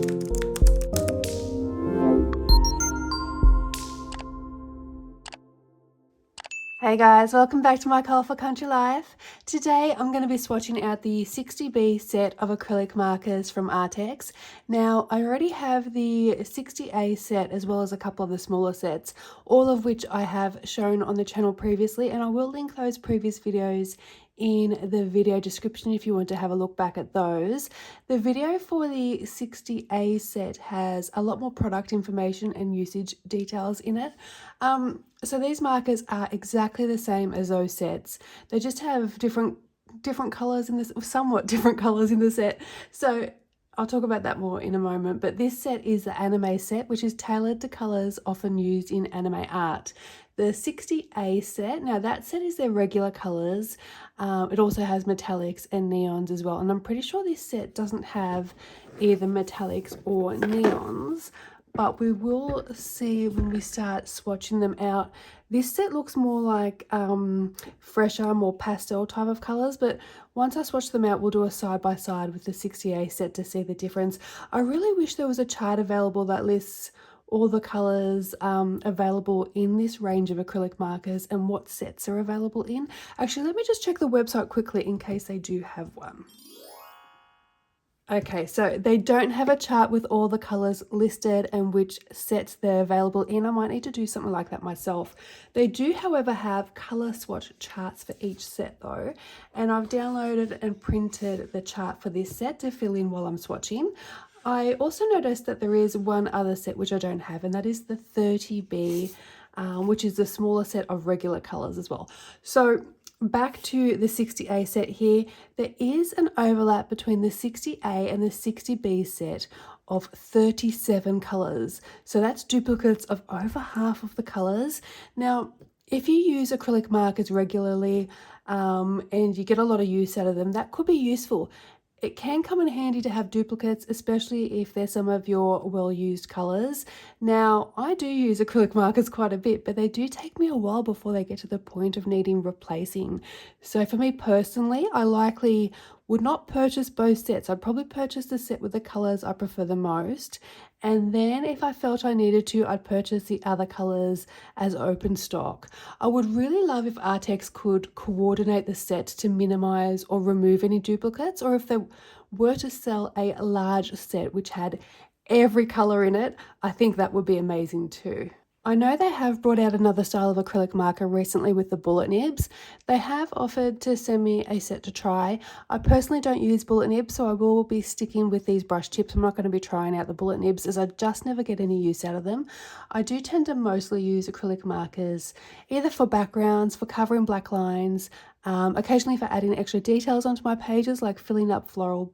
Hey guys, welcome back to my colourful country life. Today I'm going to be swatching out the 60B set of acrylic markers from Arrtx. Now I already have the 60A set as well as a couple of the smaller sets, all of which I have shown on the channel previously, and I will link those previous videos in the video description if you want to have a look back at those. The video for the 60A set has a lot more product information and usage details in it. So these markers are exactly the same as those sets. They just have different colors in this, somewhat different colors in the set. So I'll talk about that more in a moment, but this set is the anime set, which is tailored to colors often used in anime art. The 60A set, now that set is their regular colors. It also has metallics and neons as well, and I'm pretty sure this set doesn't have either metallics or neons, but we will see when we start swatching them out. This set looks more like fresher, more pastel type of colors, but once I swatch them out, we'll do a side-by-side with the 60A set to see the difference. I really wish there was a chart available that lists all the colors available in this range of acrylic markers and what sets are available in. Actually, let me just check the website quickly in case they do have one. Okay, so they don't have a chart with all the colors listed and which sets they're available in. I might need to do something like that myself. They do, however, have color swatch charts for each set though, and I've downloaded and printed the chart for this set to fill in while I'm swatching. I also noticed that there is one other set which I don't have, and that is the 30B, which is the smaller set of regular colors as well. So back to the 60A set here, there is an overlap between the 60A and the 60B set of 37 colors. So that's duplicates of over half of the colors. Now, if you use acrylic markers regularly and you get a lot of use out of them, that could be useful. It can come in handy to have duplicates, especially if they're some of your well-used colors. Now, I do use acrylic markers quite a bit, but they do take me a while before they get to the point of needing replacing. So for me personally, I likely would not purchase both sets. I'd probably purchase the set with the colors I prefer the most. And then if I felt I needed to, I'd purchase the other colors as open stock. I would really love if Arrtx could coordinate the set to minimize or remove any duplicates, or if they were to sell a large set which had every color in it, I think that would be amazing too. I know they have brought out another style of acrylic marker recently with the bullet nibs. They have offered to send me a set to try. I personally don't use bullet nibs, so I will be sticking with these brush tips. I'm not going to be trying out the bullet nibs as I just never get any use out of them. I do tend to mostly use acrylic markers either for backgrounds, for covering black lines, occasionally for adding extra details onto my pages like filling up floral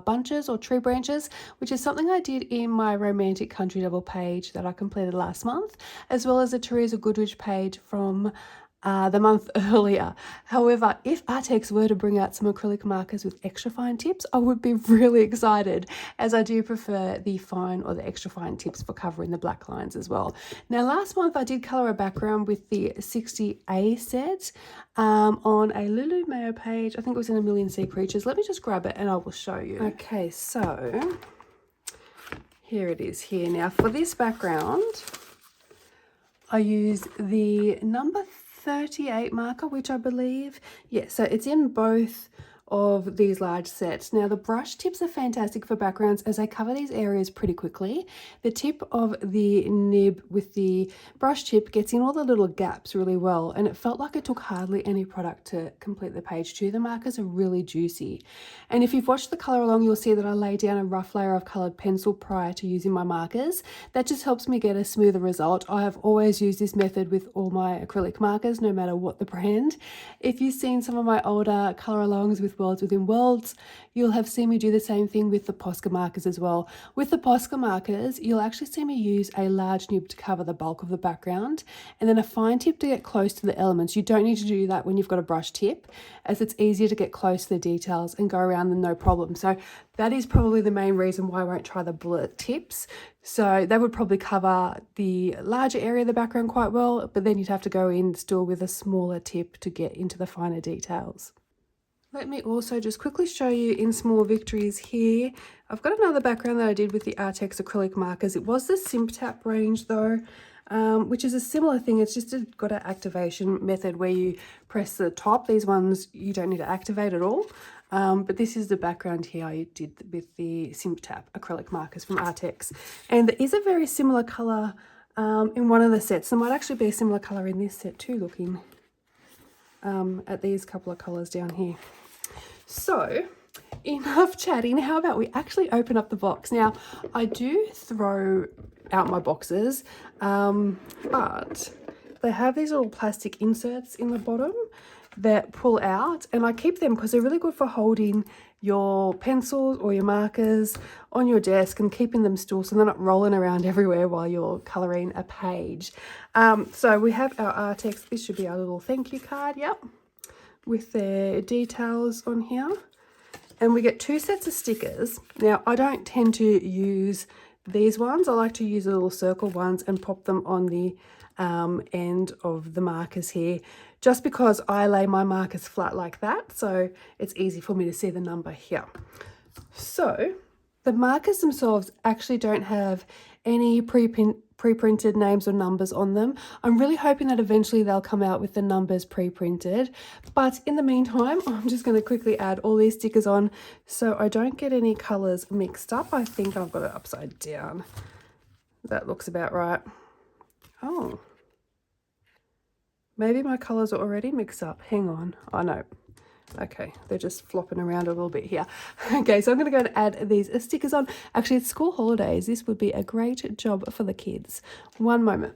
bunches or tree branches, which is something I did in my romantic country double page that I completed last month, as well as a Teresa Goodrich page from the month earlier. However, if Arrtx were to bring out some acrylic markers with extra fine tips, I would be really excited, as I do prefer the fine or the extra fine tips for covering the black lines as well. Now, last month I did colour a background with the 60A set on a Lulu Mayo page. I think it was in A Million Sea Creatures. Let me just grab it and I will show you. Okay, so here it is here. Now for this background, I use the number 38 marker, which I believe, yeah, so it's in both of these large sets. Now the brush tips are fantastic for backgrounds as they cover these areas pretty quickly. The tip of the nib with the brush tip gets in all the little gaps really well, and it felt like it took hardly any product to complete the page too. The markers are really juicy, and if you've watched the color along, you'll see that I lay down a rough layer of colored pencil prior to using my markers. That just helps me get a smoother result. I have always used this method with all my acrylic markers, no matter what the brand. If you've seen some of my older color alongs with Worlds Within Worlds, you'll have seen me do the same thing with the Posca markers as well. With the Posca markers, you'll actually see me use a large nib to cover the bulk of the background, and then a fine tip to get close to the elements. You don't need to do that when you've got a brush tip, as it's easier to get close to the details and go around them no problem. So that is probably the main reason why I won't try the bullet tips. So they would probably cover the larger area of the background quite well, but then you'd have to go in still with a smaller tip to get into the finer details. Let me also just quickly show you in small victories here. I've got another background that I did with the ARRTX acrylic markers. It was the Simp Tap range though, which is a similar thing. It's just got an activation method where you press the top. These ones you don't need to activate at all. But this is the background here I did with the Simp Tap acrylic markers from ARRTX. And there is a very similar colour in one of the sets. There might actually be a similar colour in this set too, looking at these couple of colours down here. So enough chatting, how about we actually open up the box? Now I do throw out my boxes, but they have these little plastic inserts in the bottom that pull out, and I keep them because they're really good for holding your pencils or your markers on your desk and keeping them still so they're not rolling around everywhere while you're colouring a page. So we have our ARRTX. This should be our little thank you card, yep, with their details on here. And we get 2 sets of stickers. Now, I don't tend to use these ones. I like to use the little circle ones and pop them on the end of the markers here, just because I lay my markers flat like that, so it's easy for me to see the number here. So the markers themselves actually don't have any pre-printed names or numbers on them. I'm really hoping that eventually they'll come out with the numbers pre-printed, but in the meantime I'm just going to quickly add all these stickers on so I don't get any colors mixed up. I think I've got it upside down. That looks about right. Oh, maybe my colors are already mixed up. Hang on. Oh no. Okay, they're just flopping around a little bit here. Okay, so I'm going to go and add these stickers on. Actually, it's school holidays. This would be a great job for the kids. One moment.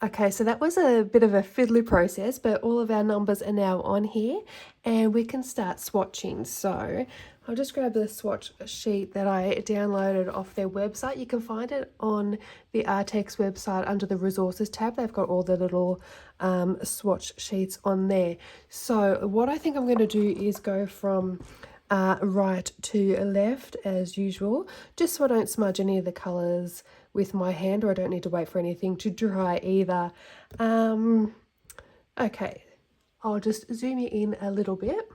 Okay, so that was a bit of a fiddly process, but all of our numbers are now on here and we can start swatching. So I'll just grab the swatch sheet that I downloaded off their website. You can find it on the ARRTX website under the resources tab. They've got all the little swatch sheets on there. So what I think I'm going to do is go from right to left as usual, just so I don't smudge any of the colours with my hand, or I don't need to wait for anything to dry either. Okay, I'll just zoom you in a little bit.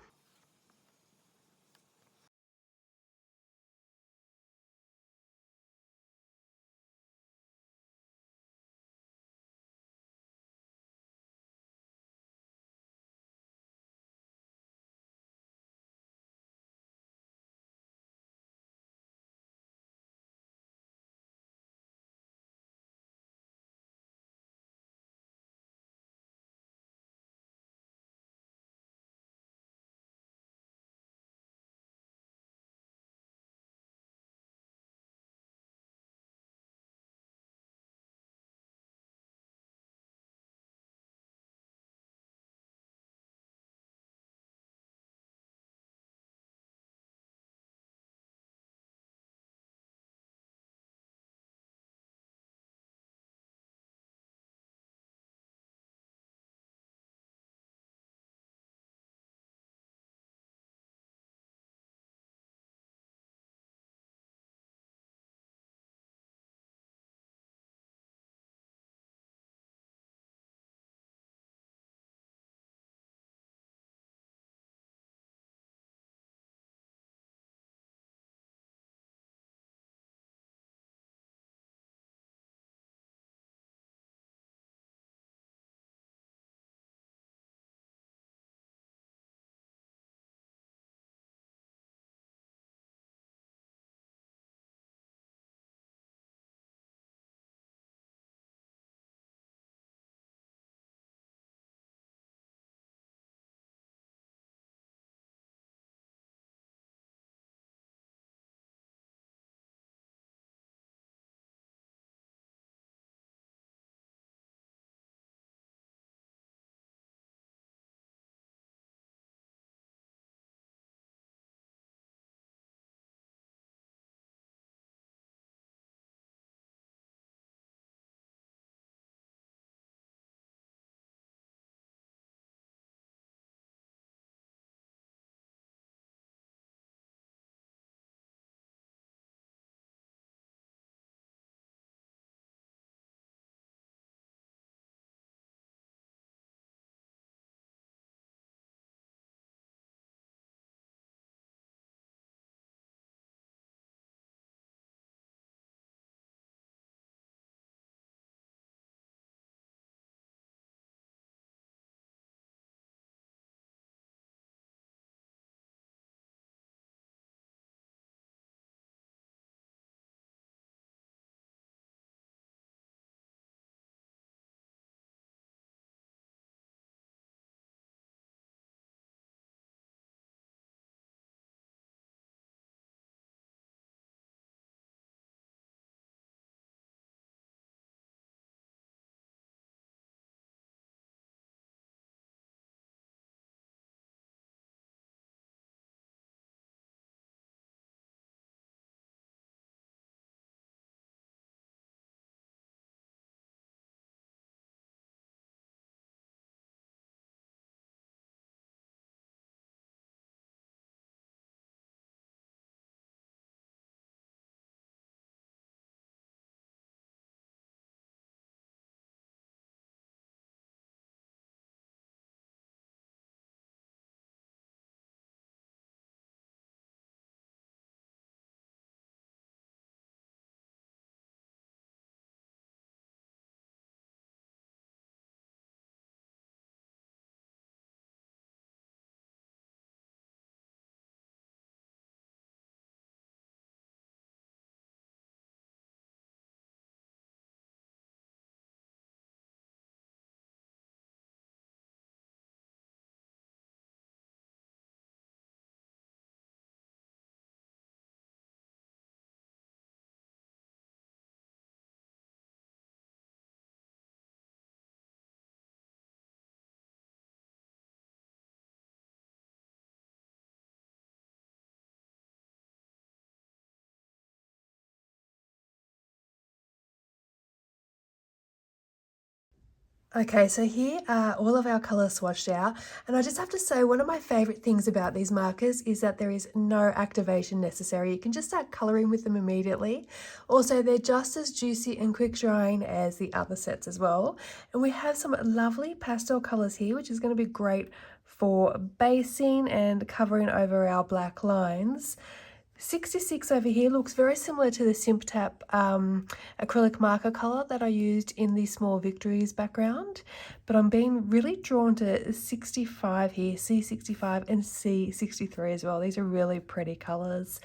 Okay, so here are all of our colours swatched out, and I just have to say one of my favourite things about these markers is that there is no activation necessary. You can just start colouring with them immediately. Also, they're just as juicy and quick drying as the other sets as well. And we have some lovely pastel colours here, which is going to be great for basing and covering over our black lines. 66 over here looks very similar to the Simp Tap acrylic marker colour that I used in the Small Victories background, but I'm being really drawn to 65 here, C65 and C63 as well. These are really pretty colours.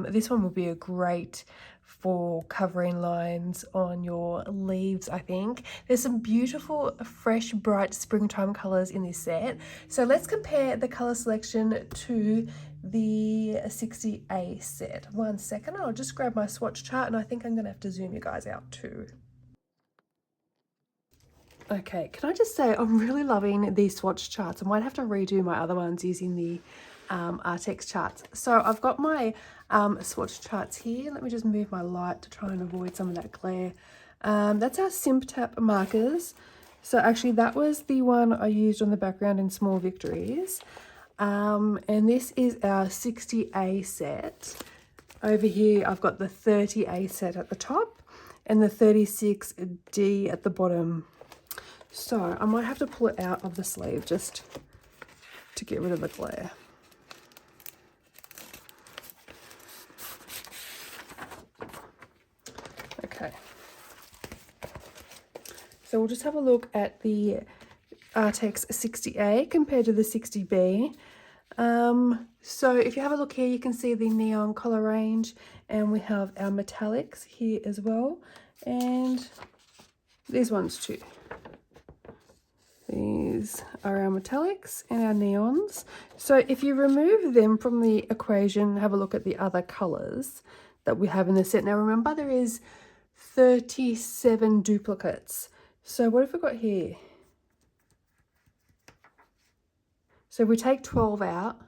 This one would be a great for covering lines on your leaves, I think. There's some beautiful, fresh, bright springtime colours in this set. So let's compare the colour selection to the 60A set. 1 second, I'll just grab my swatch chart, and I think I'm going to have to zoom you guys out too. Okay, can I just say I'm really loving these swatch charts. I might have to redo my other ones using the ARRTX charts. So I've got my swatch charts here. Let me just move my light to try and avoid some of that glare. That's our Simp Tap markers. So actually that was the one I used on the background in Small Victories. And this is our 60A set. Over here I've got the 30A set at the top and the 36D at the bottom. So I might have to pull it out of the sleeve just to get rid of the glare. Okay. So we'll just have a look at the ARRTX 60A compared to the 60B. So if you have a look here, you can see the neon color range, and we have our metallics here as well, and these ones too. These are our metallics and our neons. So if you remove them from the equation, have a look at the other colors that we have in the set. Now remember, there is 37 duplicates. So what have we got here? So we take 12 out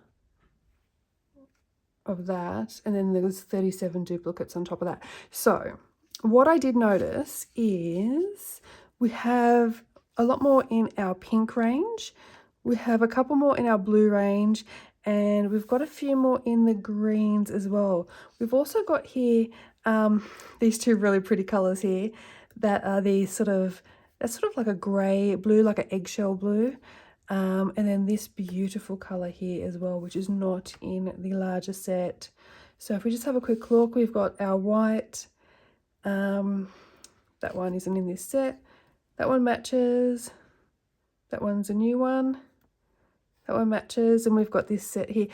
of that, and then there's 37 duplicates on top of that. So what I did notice is we have a lot more in our pink range, we have a couple more in our blue range, and we've got a few more in the greens as well. We've also got here these two really pretty colors here that are these sort of, that's sort of like a gray blue, like an eggshell blue. And then this beautiful color here as well, which is not in the larger set. So if we just have a quick look, we've got our white, that one isn't in this set, that one matches, that one's a new one, that one matches, and we've got this set here.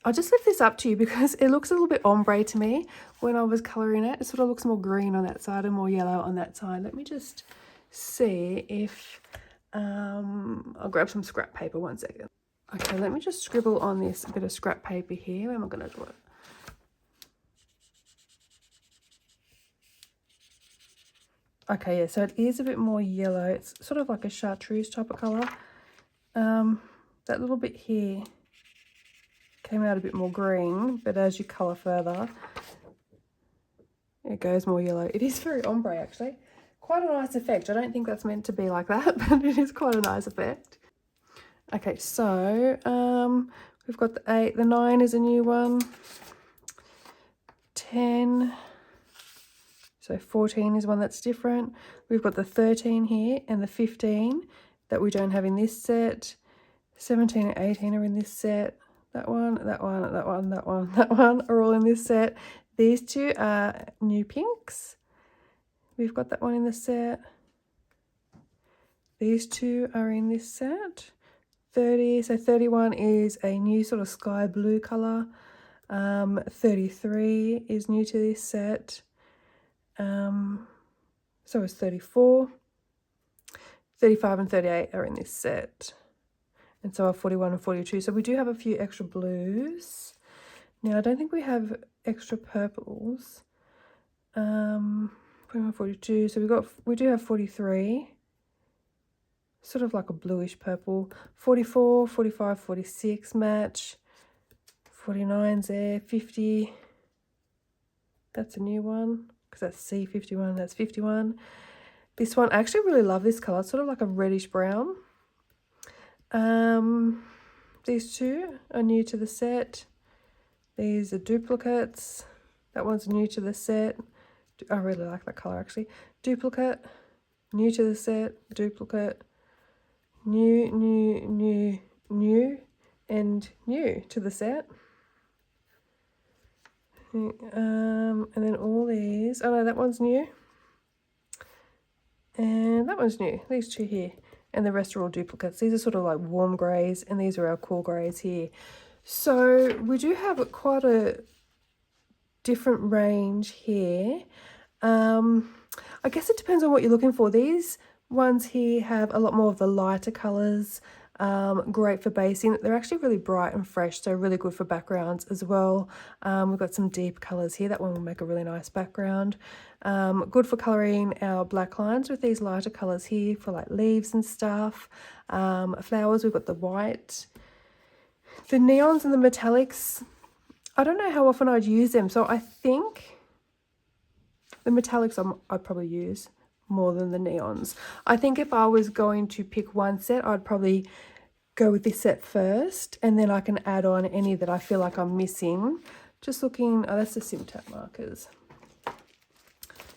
I'll just lift this up to you because it looks a little bit ombre to me when I was colouring it. It sort of looks more green on that side and more yellow on that side. Let me just see if I'll grab some scrap paper, 1 second. Okay, let me just scribble on this bit of scrap paper here. Where am I going to do it? Okay, yeah, so it is a bit more yellow. It's sort of like a chartreuse type of colour. That little bit here came out a bit more green, but as you colour further, it goes more yellow. It is very ombre, actually. Quite a nice effect. I don't think that's meant to be like that, but it is quite a nice effect. Okay, so we've got the 8, the 9 is a new one, 10, so 14 is one that's different. We've got the 13 here and the 15 that we don't have in this set. 17 and 18 are in this set. That one, that one, that one, that one, that one are all in this set. These two are new pinks. We've got that one in the set. These two are in this set. 30, so 31 is a new sort of sky blue colour. 33 is new to this set. So is 34. 35 and 38 are in this set. And so are 41 and 42. So we do have a few extra blues. Now I don't think we have extra purples. 41, 42. So we do have 43. Sort of like a bluish purple. 44, 45, 46 match. 49's there. 50. That's a new one because that's C51. That's 51. This one, I actually really love this colour. It's sort of like a reddish brown. These two are new to the set. These are duplicates. That one's new to the set. I really like that colour actually. Duplicate, new to the set, duplicate, new, and new to the set. And then all these, oh no, that one's new. And that one's new, these two here. And the rest are all duplicates. These are sort of like warm greys, and these are our cool greys here. So we do have quite a different range here. I guess it depends on what you're looking for. These ones here have a lot more of the lighter colours, great for basing. They're actually really bright and fresh, so really good for backgrounds as well. We've got some deep colours here. That one will make a really nice background. Good for colouring our black lines with these lighter colours here for like leaves and stuff. Flowers, we've got the white. The neons and the metallics, I don't know how often I'd use them, so I think the metallics I'd probably use more than the neons. I think if I was going to pick one set, I'd probably go with this set first, and then I can add on any that I feel like I'm missing. Just looking, oh, that's the SimTap markers.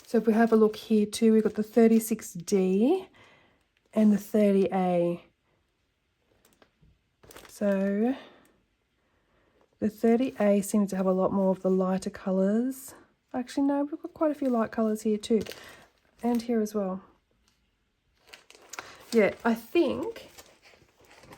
So if we have a look here too, we've got the 36D and the 30A. So the 30A seems to have a lot more of the lighter colours. Actually, no, we've got quite a few light colours here too. And here as well. Yeah, I think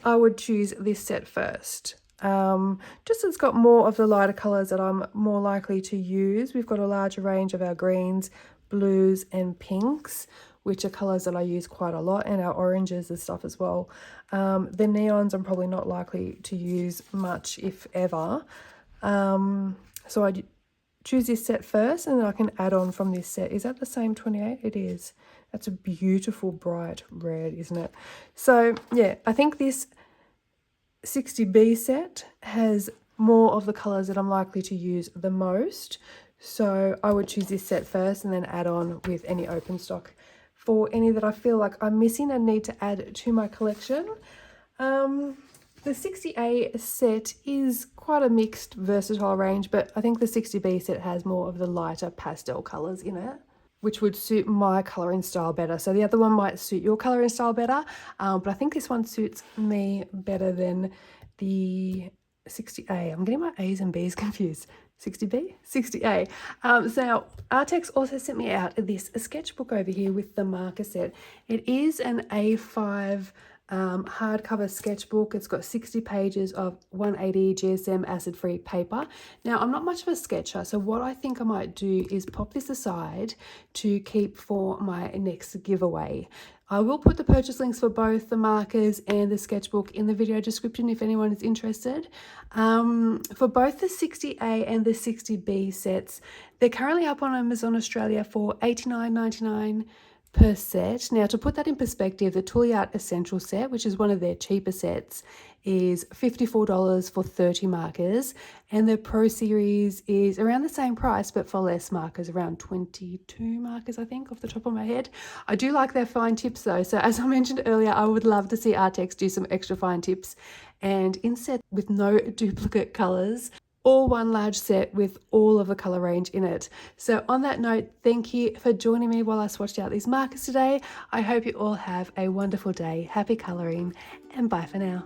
I would choose this set first. Just it's got more of the lighter colours that I'm more likely to use. We've got a larger range of our greens, blues and pinks, which are colours that I use quite a lot, and our oranges and stuff as well. The neons I'm probably not likely to use much, if ever. So I choose this set first, and then I can add on from this set. Is that the same 28? It is. That's a beautiful bright red, isn't it? So yeah, I think this 60B set has more of the colours that I'm likely to use the most. So I would choose this set first and then add on with any open stock for any that I feel like I'm missing and need to add to my collection. The 60A set is quite a mixed, versatile range, but I think the 60B set has more of the lighter pastel colours in it, which would suit my colouring style better. So the other one might suit your colouring style better, but I think this one suits me better than the 60A. I'm getting my A's and B's confused. 60B? 60A. So now Arrtx also sent me out this sketchbook over here with the marker set. It is an A5 hardcover sketchbook. It's got 60 pages of 180 GSM acid-free paper. Now, I'm not much of a sketcher, so what I think I might do is pop this aside to keep for my next giveaway. I will put the purchase links for both the markers and the sketchbook in the video description if anyone is interested. For both the 60A and the 60B sets, they're currently up on Amazon Australia for $89.99 per set. Now, to put that in perspective, the Tooly Art Essential set, which is one of their cheaper sets, is $54 for 30 markers, and the Pro Series is around the same price but for less markers, around 22 markers I think off the top of my head. I do like their fine tips though, so as I mentioned earlier, I would love to see Arrtx do some extra fine tips and in set with no duplicate colours, or one large set with all of the colour range in it. So on that note, thank you for joining me while I swatched out these markers today. I hope you all have a wonderful day. Happy colouring, and bye for now.